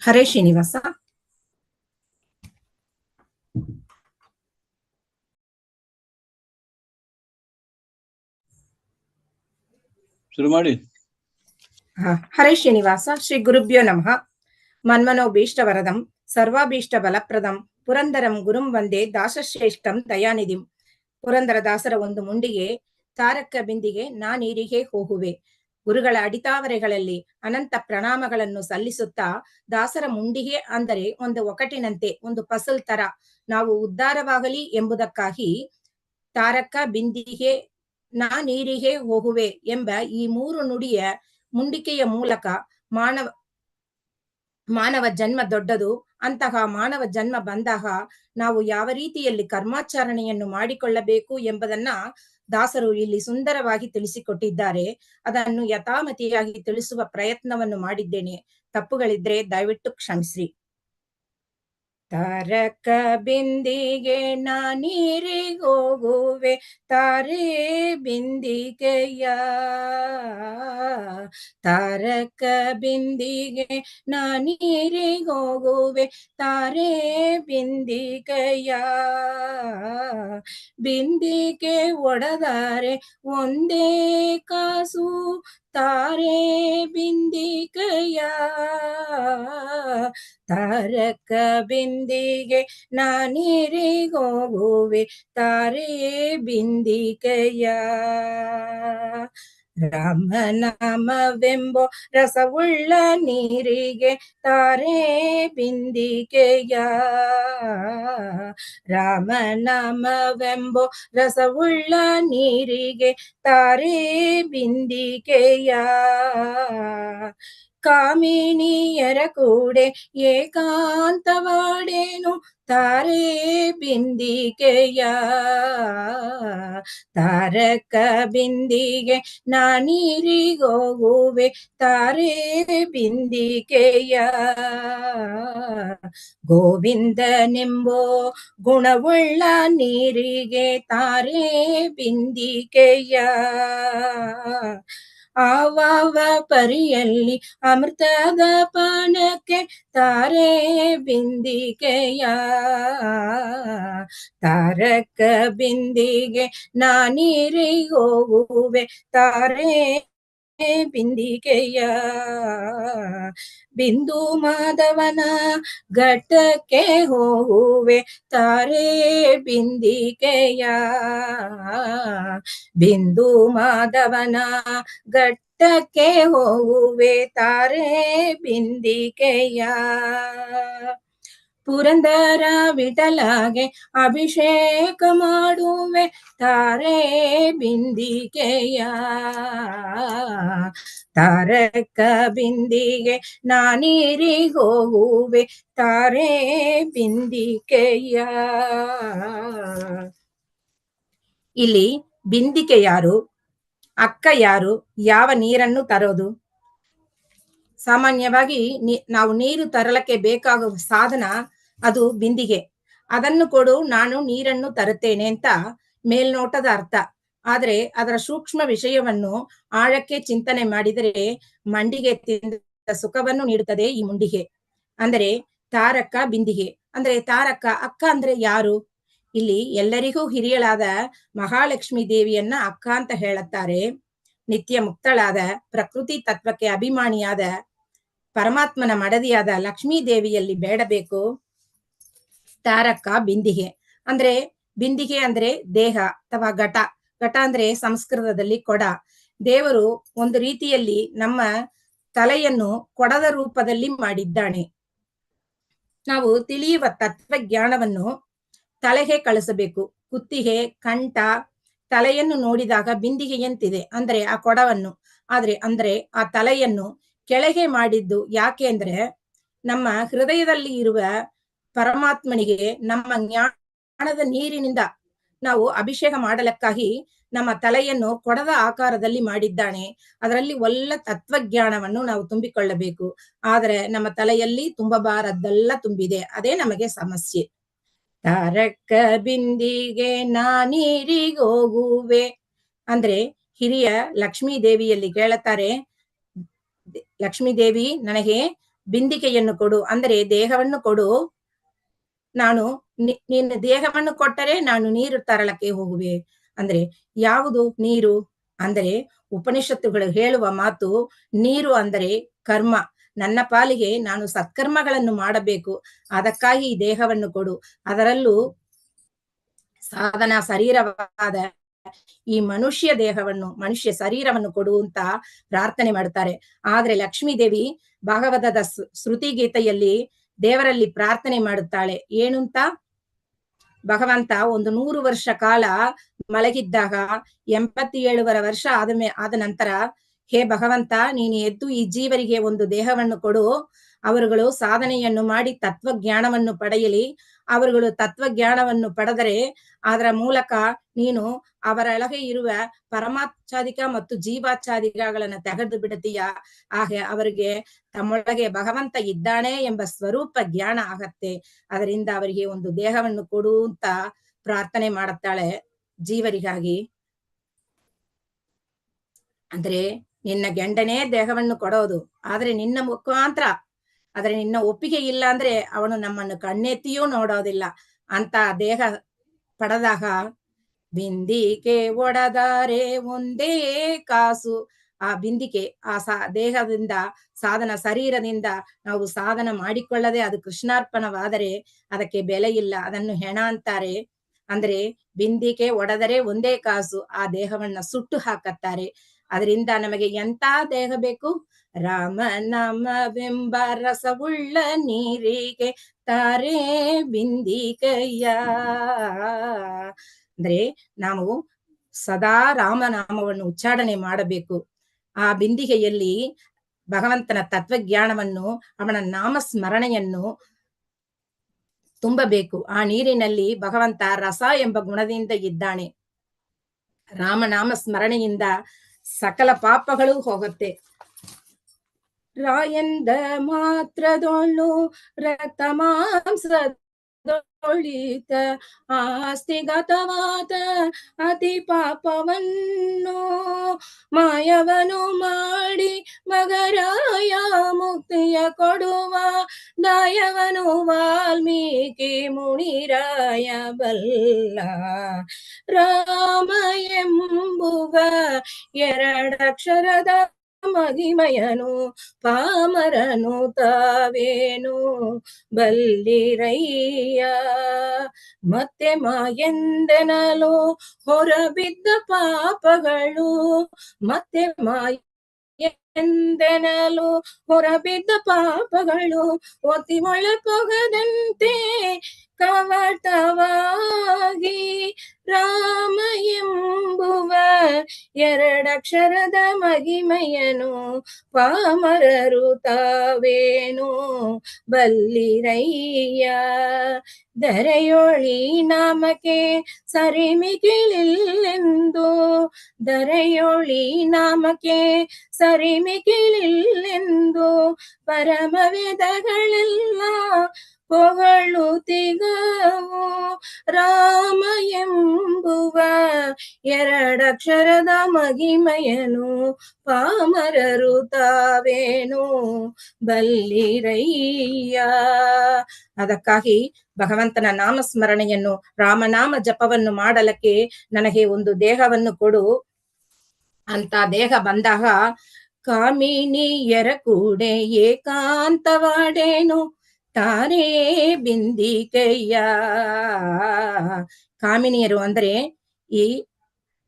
ಹರೇ ಶ್ರೀನಿವಾಸ. ಶುರು ಮಾಡಿ. ಹರೇ ಶ್ರೀನಿವಾಸ. ಶ್ರೀ ಗುರುಭ್ಯೋ ನಮಃ. ಮನ್ಮನೋ ಭೀಷ್ಟವರದಂ ಸರ್ವಾಭೀಷ್ಟ ಬಲಪ್ರದಂ ಪುರಂದರಂ ಗುರುಂ ವಂದೇ ದಾಸಶ್ರೇಷ್ಠಂ ದಯಾನಿಧಿಂ. ಪುರಂದರ ದಾಸರ ಒಂದು ಮುಂಡಿಗೆ ತಾರಕ ಬಿಂದಿಗೆ ನಾನೀರಿಗೆ ಹೋಗುವೆ. ಗುರುಗಳ ಅಡಿತಾವರೆಗಳಲ್ಲಿ ಅನಂತ ಪ್ರಣಾಮಗಳನ್ನು ಸಲ್ಲಿಸುತ್ತಾ, ದಾಸರ ಮುಂಡಿಗೆ ಅಂದರೆ ಒಂದು ಒಕಟಿನಂತೆ, ಒಂದು ಪಸಲ್ ತರ ನಾವು ಉದ್ಧಾರವಾಗಲಿ ಎಂಬುದಕ್ಕಾಗಿ ತಾರಕ ಬಿಂದಿಗೆ ನಾನೀರಿಗೆ ಹೋಗುವೆ ಎಂಬ ಈ ಮೂರು ನುಡಿಯ ಮುಂಡಿಕೆಯ ಮೂಲಕ ಮಾನವ ಜನ್ಮ ದೊಡ್ಡದು. ಅಂತಹ ಮಾನವ ಜನ್ಮ ಬಂದಾಗ ನಾವು ಯಾವ ರೀತಿಯಲ್ಲಿ ಕರ್ಮಾಚರಣೆಯನ್ನು ಮಾಡಿಕೊಳ್ಳಬೇಕು ಎಂಬುದನ್ನ ದಾಸರು ಇಲ್ಲಿ ಸುಂದರವಾಗಿ ತಿಳಿಸಿಕೊಟ್ಟಿದ್ದಾರೆ. ಅದನ್ನು ಯಥಾಮತಿಯಾಗಿ ತಿಳಿಸುವ ಪ್ರಯತ್ನವನ್ನು ಮಾಡಿದ್ದೇನೆ. ತಪ್ಪುಗಳಿದ್ರೆ ದಯವಿಟ್ಟು ಕ್ಷಮಿಸ್ರಿ. ತಾರಕ ಬಿಂದಿಗೆ ನಾನೀರಿಗೆ ಹೋಗುವೆ ತಾರೆ ಬಿಂದಿಗೆಯ. ತಾರಕ ಬಿಂದಿಗೆ ನಾನೀರಿಗೆ ಹೋಗುವೆ ತಾರೆ ಬಿಂದಿಗೆಯ. ಬಿಂದಿಗೆ ಒಡೆದರೆ ಒಂದೇ ಕಾಸು ತಾರೆ ಬಿಂದಿಗೆಯ. ತಾರಕ ಬಿಂದಿಗೆ ನಾನೀರಿಗೆ ಹೋಗುವೆ ತಾರೆ ಬಿಂದಿಗೆಯ. ರಾಮನಾಮವೆಂಬೋ ರಸವುಳ್ಳ ನೀರಿಗೆ ತಾರೆ ಬಿಂದಿಗೆಯ. ರಾಮನಾಮವೆಂಬೋ ರಸವುಳ್ಳ ನೀರಿಗೆ ತಾರೆ ಬಿಂದಿಗೆಯ. ಕಾಮಿನಿಯರ ಕೂಡೆ ಏಕಾಂತವಾಡೇನು ತಾರೆ ಬಿಂದಿಗೆಯ. ತಾರಕ ಬಿಂದಿಗೆ ನಾನೀರಿಗೆ ಹೋಗುವೆ ತಾರೆ ಬಿಂದಿಗೆಯ. ಗೋವಿಂದನೆಂಬೋ ಗುಣವುಳ್ಳ ನೀರಿಗೆ ತಾರೆ ಬಿಂದಿಗೆಯ. ಆವಾವ ಪರಿಯಲ್ಲಿ ಅಮೃತದ ಪಾನಕ್ಕೆ ತಾರೆ ಬಿಂದಿಗೆಯ. ತಾರಕ ಬಿಂದಿಗೆ ನಾನೀರಿಗೆ ಹೋಗುವೆ ತಾರೆ ಬಿಂದಿಗೆಯ. ಬಿಂದು ಮಾಧವನ ಘಟ್ಟಕ್ಕೆ ಹೋಗುವೆ ತಾರೆ ಬಿಂದಿಗೆಯ. ಬಿಂದು ಮಾಧವನ ಘಟ್ಟಕ್ಕೆ ಹೋಗುವೆ ತಾರೆ ಬಿಂದಿಗೆಯ. ಪುರಂದರ ವಿಠಲಾಗೆ ಅಭಿಷೇಕ ಮಾಡುವೆ ತಾರೆ ಬಿಂದಿಗೆಯ. ತಾರಕ ಬಿಂದಿಗೆ ನಾನೀರಿಗೆ ಹೋಗುವೆ ತಾರೆ ಬಿಂದಿಗೆಯ. ಇಲ್ಲಿ ಬಿಂದಿಗೆ ಯಾರು, ಅಕ್ಕ ಯಾರು, ಯಾವ ನೀರನ್ನು ತರೋದು? ಸಾಮಾನ್ಯವಾಗಿ ನಾವು ನೀರು ತರಲಕ್ಕೆ ಬೇಕಾಗುವ ಸಾಧನ ಅದು ಬಿಂದಿಗೆ. ಅದನ್ನು ಕೊಡು, ನಾನು ನೀರನ್ನು ತರುತ್ತೇನೆ ಅಂತ ಮೇಲ್ನೋಟದ ಅರ್ಥ. ಆದ್ರೆ ಅದರ ಸೂಕ್ಷ್ಮ ವಿಷಯವನ್ನು ಆಳಕ್ಕೆ ಚಿಂತನೆ ಮಾಡಿದರೆ ಮಂಡಿಗೆ ತಿಂದ ಸುಖವನ್ನು ನೀಡುತ್ತದೆ ಈ ಮುಂಡಿಗೆ. ಅಂದರೆ ತಾರಕ ಬಿಂದಿಗೆ ಅಂದ್ರೆ ತಾರಕ ಅಕ್ಕ ಅಂದ್ರೆ ಯಾರು? ಇಲ್ಲಿ ಎಲ್ಲರಿಗೂ ಹಿರಿಯಳಾದ ಮಹಾಲಕ್ಷ್ಮೀ ದೇವಿಯನ್ನ ಅಕ್ಕ ಅಂತ ಹೇಳುತ್ತಾರೆ. ನಿತ್ಯ ಮುಕ್ತಳಾದ ಪ್ರಕೃತಿ ತತ್ವಕ್ಕೆ ಅಭಿಮಾನಿಯಾದ ಪರಮಾತ್ಮನ ಮಡದಿಯಾದ ಲಕ್ಷ್ಮೀ ದೇವಿಯಲ್ಲಿ ಬೇಡಬೇಕು ತಾರಕ ಬಿಂದಿಗೆ. ಅಂದ್ರೆ ಬಿಂದಿಗೆ ಅಂದ್ರೆ ದೇಹ ಅಥವಾ ಘಟ. ಘಟ ಅಂದ್ರೆ ಸಂಸ್ಕೃತದಲ್ಲಿ ಕೊಡ. ದೇವರು ಒಂದು ರೀತಿಯಲ್ಲಿ ನಮ್ಮ ತಲೆಯನ್ನು ಕೊಡದ ರೂಪದಲ್ಲಿ ಮಾಡಿದ್ದಾನೆ. ನಾವು ತಿಳಿಯುವ ತತ್ವಜ್ಞಾನವನ್ನು ತಲೆಗೆ ಕಳಿಸಬೇಕು. ಕುತ್ತಿಗೆ, ಕಂಠ, ತಲೆಯನ್ನು ನೋಡಿದಾಗ ಬಿಂದಿಗೆಯಂತಿದೆ ಅಂದ್ರೆ ಆ ಕೊಡವನ್ನು. ಅಂದ್ರೆ ಆ ತಲೆಯನ್ನು ಕೆಳಗೆ ಮಾಡಿದ್ದು ಯಾಕೆ ಅಂದ್ರೆ ನಮ್ಮ ಹೃದಯದಲ್ಲಿ ಇರುವ ಪರಮಾತ್ಮನಿಗೆ ನಮ್ಮ ಜ್ಞಾನದ ನೀರಿನಿಂದ ನಾವು ಅಭಿಷೇಕ ಮಾಡಲಕ್ಕಾಗಿ ನಮ್ಮ ತಲೆಯನ್ನು ಕೊಡದ ಆಕಾರದಲ್ಲಿ ಮಾಡಿದ್ದಾನೆ. ಅದರಲ್ಲಿ ಒಳ್ಳೆ ತತ್ವಜ್ಞಾನವನ್ನು ನಾವು ತುಂಬಿಕೊಳ್ಳಬೇಕು. ಆದರೆ ನಮ್ಮ ತಲೆಯಲ್ಲಿ ತುಂಬಬಾರದ್ದೆಲ್ಲ ತುಂಬಿದೆ. ಅದೇ ನಮಗೆ ಸಮಸ್ಯೆ. ತಾರಕ ಬಿಂದಿಗೆ ನಾನೀರಿಗೆ ಹೋಗುವೆ ಅಂದ್ರೆ ಹಿರಿಯ ಲಕ್ಷ್ಮೀ ದೇವಿಯಲ್ಲಿ ಕೇಳುತ್ತಾರೆ, ಲಕ್ಷ್ಮೀ ದೇವಿ ನನಗೆ ಬಿಂದಿಗೆಯನ್ನು ಕೊಡು ಅಂದರೆ ದೇಹವನ್ನು ಕೊಡು, ನಾನು ನಿನ್ನ ದೇಹವನ್ನು ಕೊಟ್ಟರೆ ನಾನು ನೀರು ತರಲಕ್ಕೆ ಹೋಗುವೆ. ಅಂದ್ರೆ ಯಾವುದು ನೀರು ಅಂದರೆ ಉಪನಿಷತ್ತುಗಳು ಹೇಳುವ ಮಾತು, ನೀರು ಅಂದರೆ ಕರ್ಮ. ನನ್ನ ಪಾಲಿಗೆ ನಾನು ಸತ್ಕರ್ಮಗಳನ್ನು ಮಾಡಬೇಕು, ಅದಕ್ಕಾಗಿ ಈ ದೇಹವನ್ನು ಕೊಡು. ಅದರಲ್ಲೂ ಸಾಧನ ಶರೀರವಾದ ಈ ಮನುಷ್ಯ ದೇಹವನ್ನು, ಮನುಷ್ಯ ಶರೀರವನ್ನು ಕೊಡು ಅಂತ ಪ್ರಾರ್ಥನೆ ಮಾಡ್ತಾರೆ. ಆದ್ರೆ ಲಕ್ಷ್ಮೀ ದೇವಿ ಭಾಗವತದ ಶ್ರುತಿ ಗೀತೆಯಲ್ಲಿ ದೇವರಲ್ಲಿ ಪ್ರಾರ್ಥನೆ ಮಾಡುತ್ತಾಳೆ. ಏನು ಅಂತ? ಭಗವಂತ ಒಂದು 100 ವರ್ಷ ಕಾಲ ಮಲಗಿದ್ದಾಗ 87 ವರ್ಷ ಆದ ನಂತರ, ಹೇ ಭಗವಂತ, ನೀನು ಎದ್ದು ಈ ಜೀವರಿಗೆ ಒಂದು ದೇಹವನ್ನು ಕೊಡು, ಅವರುಗಳು ಸಾಧನೆಯನ್ನು ಮಾಡಿ ತತ್ವಜ್ಞಾನವನ್ನು ಪಡೆಯಲಿ. ಅವರುಗಳು ತತ್ವಜ್ಞಾನವನ್ನು ಪಡೆದರೆ ಅದರ ಮೂಲಕ ನೀನು ಅವರೊಳಗೆ ಇರುವ ಪರಮಾಚ್ಛಾದಿಕ ಮತ್ತು ಜೀವಾಚ್ಛಾದಿಕಗಳನ್ನು ತೆಗೆದು ಬಿಡುತ್ತೀಯ. ಹಾಗೆ ಅವರಿಗೆ ತಮ್ಮೊಳಗೆ ಭಗವಂತ ಇದ್ದಾನೆ ಎಂಬ ಸ್ವರೂಪ ಜ್ಞಾನ ಆಗತ್ತೆ. ಅದರಿಂದ ಅವರಿಗೆ ಒಂದು ದೇಹವನ್ನು ಕೊಡು ಅಂತ ಪ್ರಾರ್ಥನೆ ಮಾಡುತ್ತಾಳೆ ಜೀವರಿಗಾಗಿ. ಅಂದ್ರೆ ನಿನ್ನ ಗಂಡನೇ ದೇಹವನ್ನು ಕೊಡೋದು, ಆದ್ರೆ ನಿನ್ನ ಮುಖಾಂತರ. ಆದ್ರೆ ನಿನ್ನ ಒಪ್ಪಿಗೆ ಇಲ್ಲ ಅಂದ್ರೆ ಅವನು ನಮ್ಮನ್ನು ಕಣ್ಣೆತ್ತಿಯೂ ನೋಡೋದಿಲ್ಲ ಅಂತ ದೇಹ ಪಡೆದಾಗ, ಬಿಂದಿಗೆ ಒಡೆದರೆ ಒಂದೇ ಕಾಸು. ಆ ಬಿಂದಿಗೆ ಆ ದೇಹದಿಂದ, ಸಾಧನ ಶರೀರದಿಂದ ನಾವು ಸಾಧನ ಮಾಡಿಕೊಳ್ಳದೆ ಅದು ಕೃಷ್ಣಾರ್ಪಣವಾದರೆ ಅದಕ್ಕೆ ಬೆಲೆ ಇಲ್ಲ, ಅದನ್ನು ಹೆಣ ಅಂತಾರೆ. ಅಂದ್ರೆ ಬಿಂದಿಗೆ ಒಡೆದರೆ ಒಂದೇ ಕಾಸು, ಆ ದೇಹವನ್ನ ಸುಟ್ಟು ಹಾಕತ್ತಾರೆ. ಅದರಿಂದ ನಮಗೆ ಎಂತ ದೇಹ ಬೇಕು? ರಾಮ ನಾಮವೆಂಬ ರಸವುಳ್ಳ ನೀರಿಗೆ ತಾರೆ ಬಿಂದಿಗೆಯ. ಅಂದ್ರೆ ನಾವು ಸದಾ ರಾಮನಾಮವನ್ನು ಉಚ್ಚಾರಣೆ ಮಾಡಬೇಕು. ಆ ಬಿಂದಿಗೆಯಲ್ಲಿ ಭಗವಂತನ ತತ್ವಜ್ಞಾನವನ್ನು, ಅವನ ನಾಮ ಸ್ಮರಣೆಯನ್ನು ತುಂಬಬೇಕು. ಆ ನೀರಿನಲ್ಲಿ ಭಗವಂತ ರಸ ಎಂಬ ಗುಣದಿಂದ ಇದ್ದಾನೆ. ರಾಮನಾಮ ಸ್ಮರಣೆಯಿಂದ ಸಕಲ ಪಾಪಗಳು ಹೋಗುತ್ತೆ. ರಾಯಂದ ಮಾತ್ರದೊಳ್ಳು ರಕ್ತ ಮಾಂಸದೊಳಿತ ಆಸ್ತಿಗತವಾದ ಅತಿ ಪಾಪವನ್ನು ಮಾಯವನು ಮಾಡಿ ಮಗರಾಯ ಮುಕ್ತಿಯ ಕೊಡುವ ದಾಯವನು ವಾಲ್ಮೀಕಿ ಮುನಿರಾಯ ಬಲ್ಲ. ರಾಮ ಎಂಬುವ ಎರಡಕ್ಷರದ ಮಹಿಮಯನು ಪಾಮರನು ತಾವೇನು ಬಲ್ಲಿರಯ್ಯ. ಮತ್ತೆ ಮಾಯೆಂದೆನಲು ಹೊರಬಿದ್ದ ಪಾಪಗಳು, ಮತ್ತೆ ಮಾಯೆಂದೆನಲು ಹೊರಬಿದ್ದ ಪಾಪಗಳು ಒತ್ತಿ ಮೊಳಪೊಗದಂತೆ ಕವಟವಾಗಿ ರಾಮ ಎಂಬುವ ಎರಡಕ್ಷರದ ಮಹಿಮೆಯನು ಪಾಮರರು ತಾವೇನು ಬಲ್ಲಿರಯ್ಯ. ದರೆಯೊಳಿ ನಾಮಕ್ಕೆ ಸರಿಮಿಗಿಲಿಲ್ಲೆಂದು, ದರೆಯೊಳಿ ನಾಮಕ್ಕೆ ಸರಿಮಿಗಿಲಿಲ್ಲೆಂದು ಪರಮ ವೇದಗಳೆಲ್ಲ ಹೊಗಳುತ್ತಿಗವು. ರಾಮ ಎಂಬುವ ಎರಡಕ್ಷರದ ಮಹಿಮೆಯನು ಪಾಮರರು ತಾವೇನು ಬಲ್ಲಿರಯ್ಯ. ಅದಕ್ಕಾಗಿ ಭಗವಂತನ ನಾಮಸ್ಮರಣೆಯನ್ನು, ರಾಮನಾಮ ಜಪವನ್ನು ಮಾಡಲಕ್ಕೆ ನನಗೆ ಒಂದು ದೇಹವನ್ನು ಕೊಡು ಅಂತ ದೇಹ ಬಂದಾಗ, ಕಾಮಿನಿಯರ ಕೂಡೆ ಏಕಾಂತವಾಡೇನು ತಾನೇ ಬಿಂದಿಗೆಯ. ಕಾಮಿನಿಯರು ಅಂದ್ರೆ ಈ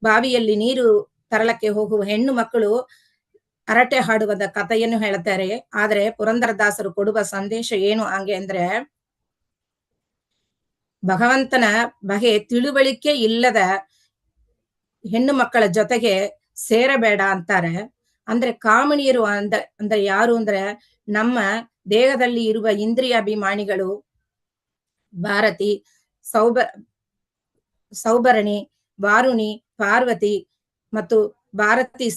ಬಾವಿಯಲ್ಲಿ ನೀರು ತರಲಕ್ಕೆ ಹೋಗುವ ಹೆಣ್ಣು ಮಕ್ಕಳು ಹರಟೆ ಹಾಡುವ ಕಥೆಯನ್ನು ಹೇಳ್ತಾರೆ. ಆದ್ರೆ ಪುರಂದರದಾಸರು ಕೊಡುವ ಸಂದೇಶ ಏನು ಹಂಗೆ ಅಂದ್ರೆ, ಭಗವಂತನ ಬಗೆ ತಿಳುವಳಿಕೆ ಇಲ್ಲದ ಹೆಣ್ಣು ಮಕ್ಕಳ ಜೊತೆಗೆ ಸೇರಬೇಡ ಅಂತಾರೆ. ಅಂದ್ರೆ ಕಾಮಿಣಿಯರು ಅಂದ್ರೆ ಯಾರು ಅಂದ್ರೆ, ನಮ್ಮ ದೇಹದಲ್ಲಿ ಇರುವ ಇಂದ್ರಿಯಾಭಿಮಾನಿಗಳು, ಭಾರತಿ, ಸೌಭರಣಿ, ವಾರುಣಿ, ಪಾರ್ವತಿ ಮತ್ತು ಭಾರತಿ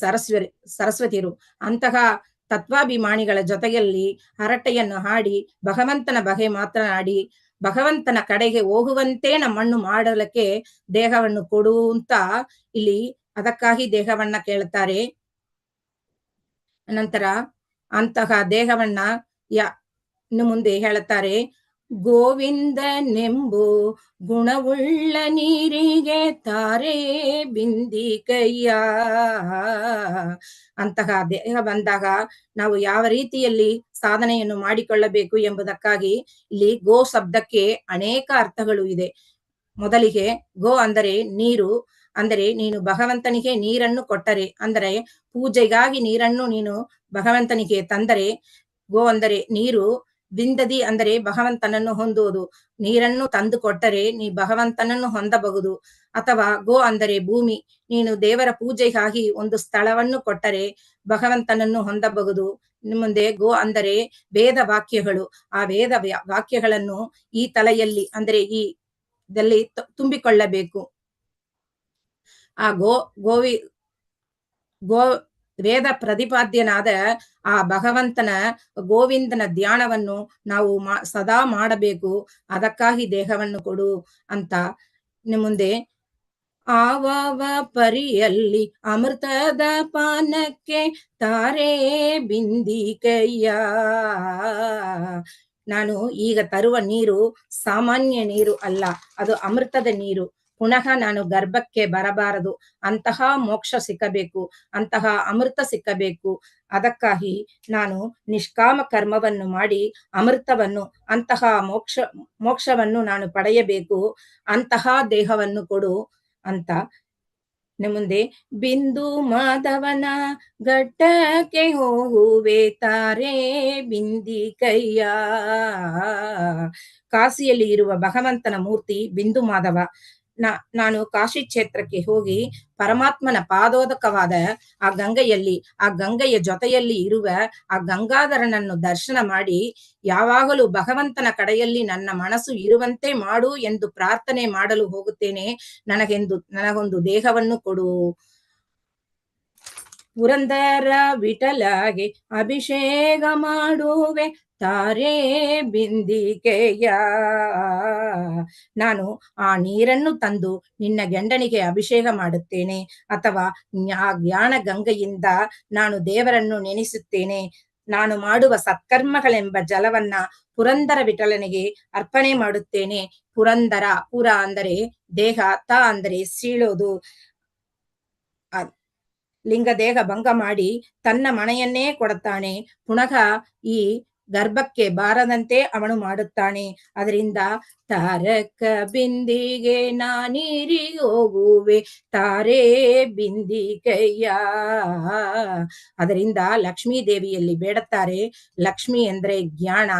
ಸರಸ್ವತಿಯರು ಅಂತಹ ತತ್ವಾಭಿಮಾನಿಗಳ ಜೊತೆಯಲ್ಲಿ ಹರಟೆಯನ್ನು ಹಾಡಿ ಭಗವಂತನ ಬಗೆ ಮಾತನಾಡಿ ಭಗವಂತನ ಕಡೆಗೆ ಹೋಗುವಂತೆ ನಮ್ಮನ್ನು ಮಾಡಲಿಕ್ಕೆ ದೇಹವನ್ನು ಕೊಡು ಅಂತ ಇಲ್ಲಿ ಅದಕ್ಕಾಗಿ ದೇಹವನ್ನ ಕೇಳುತ್ತಾರೆ. ನಂತರ ಅಂತಹ ದೇಹವನ್ನ ಇನ್ನು ಮುಂದೆ ಹೇಳುತ್ತಾರೆ, ಗೋವಿಂದನೆಂಬು ಗುಣವುಳ್ಳ ನೀರಿಗೆ ತಾರೆ ಬಿಂದಿ ಕೈಯ. ಅಂತಹ ದೇಹ ಬಂದಾಗ ನಾವು ಯಾವ ರೀತಿಯಲ್ಲಿ ಸಾಧನೆಯನ್ನು ಮಾಡಿಕೊಳ್ಳಬೇಕು ಎಂಬುದಕ್ಕಾಗಿ ಇಲ್ಲಿ ಗೋ ಶಬ್ದಕ್ಕೆ ಅನೇಕ ಅರ್ಥಗಳು ಇದೆ. ಮೊದಲಿಗೆ ಗೋ ಅಂದರೆ ನೀರು, ಅಂದರೆ ನೀನು ಭಗವಂತನಿಗೆ ನೀರನ್ನು ಕೊಟ್ಟರೆ, ಅಂದರೆ ಪೂಜೆಗಾಗಿ ನೀರನ್ನು ನೀನು ಭಗವಂತನಿಗೆ ತಂದರೆ, ಗೋ ಅಂದರೆ ನೀರು. ಬಿಂದದಿ ಅಂದರೆ ಭಗವಂತನನ್ನು ಹೊಂದುವುದು. ನೀರನ್ನು ತಂದು ಕೊಟ್ಟರೆ ನೀ ಭಗವಂತನನ್ನು ಹೊಂದಬಹುದು. ಅಥವಾ ಗೋ ಅಂದರೆ ಭೂಮಿ, ನೀನು ದೇವರ ಪೂಜೆಗಾಗಿ ಒಂದು ಸ್ಥಳವನ್ನು ಕೊಟ್ಟರೆ ಭಗವಂತನನ್ನು ಹೊಂದಬಹುದು. ಮುಂದೆ ಗೋ ಅಂದರೆ ವೇದ ವಾಕ್ಯಗಳು. ಆ ವೇದ ವಾಕ್ಯಗಳನ್ನು ಈ ತಲೆಯಲ್ಲಿ ಅಂದರೆ ಈ ದಲ್ಲಿ ತುಂಬಿಕೊಳ್ಳಬೇಕು. ಆ ಗೋ ವೇದ ಪ್ರತಿಪಾದ್ಯನಾದ ಆ ಭಗವಂತನ ಗೋವಿಂದನ ಧ್ಯಾನವನ್ನು ನಾವು ಸದಾ ಮಾಡಬೇಕು. ಅದಕ್ಕಾಗಿ ದೇಹವನ್ನು ಕೊಡು ಅಂತ. ಮುಂದೆ ಆವವ ಪರಿಯಲ್ಲಿ ಅಮೃತದ ಪಾನಕ್ಕೆ ತಾರೆ ಬಿಂದಿ ಕೈಯ. ನಾನು ಈಗ ತರುವ ನೀರು ಸಾಮಾನ್ಯ ನೀರು ಅಲ್ಲ, ಅದು ಅಮೃತದ ನೀರು. ಪುನಃ ನಾನು ಗರ್ಭಕ್ಕೆ ಬರಬಾರದು. ಅಂತಹ ಮೋಕ್ಷ ಸಿಕ್ಕಬೇಕು, ಅಂತಹ ಅಮೃತ ಸಿಕ್ಕಬೇಕು. ಅದಕ್ಕಾಗಿ ನಾನು ನಿಷ್ಕಾಮ ಕರ್ಮವನ್ನು ಮಾಡಿ ಅಮೃತವನ್ನು, ಅಂತಹ ಮೋಕ್ಷವನ್ನು ನಾನು ಪಡೆಯಬೇಕು. ಅಂತಹ ದೇಹವನ್ನು ಕೊಡು ಅಂತ. ಮುಂದೆ ಬಿಂದು ಮಾಧವನ ಘಟ್ಟಕ್ಕೆ ಹೋಗುವೆ ತಾರೆ ಬಿಂದಿ ಕೈಯ. ಕಾಶಿಯಲ್ಲಿ ಇರುವ ಭಗವಂತನ ಮೂರ್ತಿ ಬಿಂದು ಮಾಧವ. ನಾನು ಕಾಶಿ ಕ್ಷೇತ್ರಕ್ಕೆ ಹೋಗಿ ಪರಮಾತ್ಮನ ಪಾದೋದಕವಾದ ಆ ಗಂಗೆಯಲ್ಲಿ, ಆ ಗಂಗೆಯ ಜೊತೆಯಲ್ಲಿ ಇರುವ ಆ ಗಂಗಾಧರನನ್ನು ದರ್ಶನ ಮಾಡಿ ಯಾವಾಗಲೂ ಭಗವಂತನ ಕಡೆಯಲ್ಲಿ ನನ್ನ ಮನಸ್ಸು ಇರುವಂತೆ ಮಾಡು ಎಂದು ಪ್ರಾರ್ಥನೆ ಮಾಡಲು ಹೋಗುತ್ತೇನೆ. ನನಗೊಂದು ದೇಹವನ್ನು ಕೊಡು. ಪುರಂದರ ವಿಠಲಾಗೆ ಅಭಿಷೇಕ ಮಾಡುವೆ ತಾರೆ ಬಿಂದಿಕೆಯ. ನಾನು ಆ ನೀರನ್ನು ತಂದು ನಿನ್ನ ಗಂಡನಿಗೆ ಅಭಿಷೇಕ ಮಾಡುತ್ತೇನೆ, ಅಥವಾ ಆ ಜ್ಞಾನ ಗಂಗೆಯಿಂದ ನಾನು ದೇವರನ್ನು ನೆನೆಸುತ್ತೇನೆ. ನಾನು ಮಾಡುವ ಸತ್ಕರ್ಮಗಳೆಂಬ ಜಲವನ್ನ ಪುರಂದರ ವಿಠಲನಿಗೆ ಅರ್ಪಣೆ ಮಾಡುತ್ತೇನೆ. ಪುರಂದರ, ಪುರ ಅಂದರೆ ದೇಹ, ತ ಅಂದರೆ ಸೀಳೋದು. ಲಿಂಗ ದೇಹ ಭಂಗ ಮಾಡಿ ತನ್ನ ಮನೆಯನ್ನೇ ಕೊಡುತ್ತಾನೆ. ಪುನಃ ಈ ಗರ್ಭಕ್ಕೆ ಬಾರದಂತೆ ಅವನು ಮಾಡುತ್ತಾನೆ. ಅದರಿಂದ ತಾರಕ ಬಿಂದಿಗೆ ನಾನೀರಿಗೆ ಹೋಗುವೆ ತಾರೆ ಬಿಂದಿ ಕೈಯ. ಅದರಿಂದ ಲಕ್ಷ್ಮೀ ದೇವಿಯಲ್ಲಿ ಬೇಡುತ್ತಾರೆ. ಲಕ್ಷ್ಮಿ ಅಂದ್ರೆ ಜ್ಞಾನ.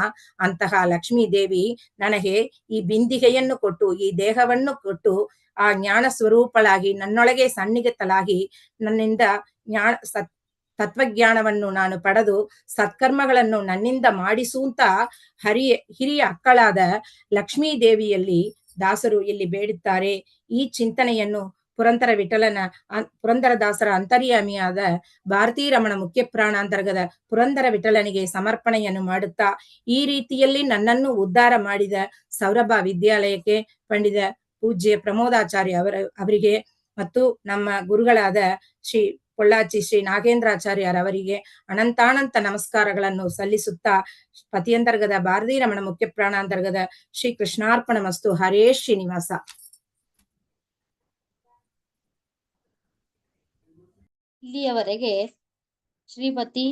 ಅಂತಹ ಲಕ್ಷ್ಮೀ ದೇವಿ ನನಗೆ ಈ ಬಿಂದಿಗೆಯನ್ನು ಕೊಟ್ಟು, ಈ ದೇಹವನ್ನು ಕೊಟ್ಟು, ಆ ಜ್ಞಾನ ಸ್ವರೂಪಳಾಗಿ ನನ್ನೊಳಗೆ ಸನ್ನಿಹಿತಳಾಗಿ ನನ್ನಿಂದ ತತ್ವಜ್ಞಾನವನ್ನು ನಾನು ಪಡೆದು ಸತ್ಕರ್ಮಗಳನ್ನು ನನ್ನಿಂದ ಮಾಡಿಸುವಂತ ಹಿರಿಯ ಅಕ್ಕಳಾದ ಲಕ್ಷ್ಮೀ ದೇವಿಯಲ್ಲಿ ದಾಸರು ಇಲ್ಲಿ ಬೇಡುತ್ತಾರೆ. ಈ ಚಿಂತನೆಯನ್ನು ಪುರಂದರದಾಸರ ಅಂತರ್ಯಾಮಿಯಾದ ಭಾರತೀ ರಮಣ ಮುಖ್ಯ ಪ್ರಾಣಾಂತರ್ಗದ ಪುರಂದರ ವಿಠಲನಿಗೆ ಸಮರ್ಪಣೆಯನ್ನು ಮಾಡುತ್ತಾ, ಈ ರೀತಿಯಲ್ಲಿ ನನ್ನನ್ನು ಉದ್ಧಾರ ಮಾಡಿದ ಸೌರಭ ವಿದ್ಯಾಲಯಕ್ಕೆ ಪಂಡಿತ ಪೂಜ್ಯ ಪ್ರಮೋದಾಚಾರ್ಯ ಅವರಿಗೆ ಮತ್ತು ನಮ್ಮ ಗುರುಗಳಾದ ಶ್ರೀ ಪೊಳ್ಳಾಚಿ ಶ್ರೀ ನಾಗೇಂದ್ರಾಚಾರ್ಯರವರಿಗೆ ಅನಂತಾನಂತ ನಮಸ್ಕಾರಗಳನ್ನು ಸಲ್ಲಿಸುತ್ತಾ, ಪತಿಯಂತರ್ಗದ ಭಾರತೀ ರಮಣ ಮುಖ್ಯ ಪ್ರಾಣಾಂತರ್ಗದ ಶ್ರೀ ಕೃಷ್ಣಾರ್ಪಣ ಮಸ್ತು. ಹರೇ ಶ್ರೀನಿವಾಸ. ಇಲ್ಲಿಯವರೆಗೆ ಶ್ರೀಮತಿ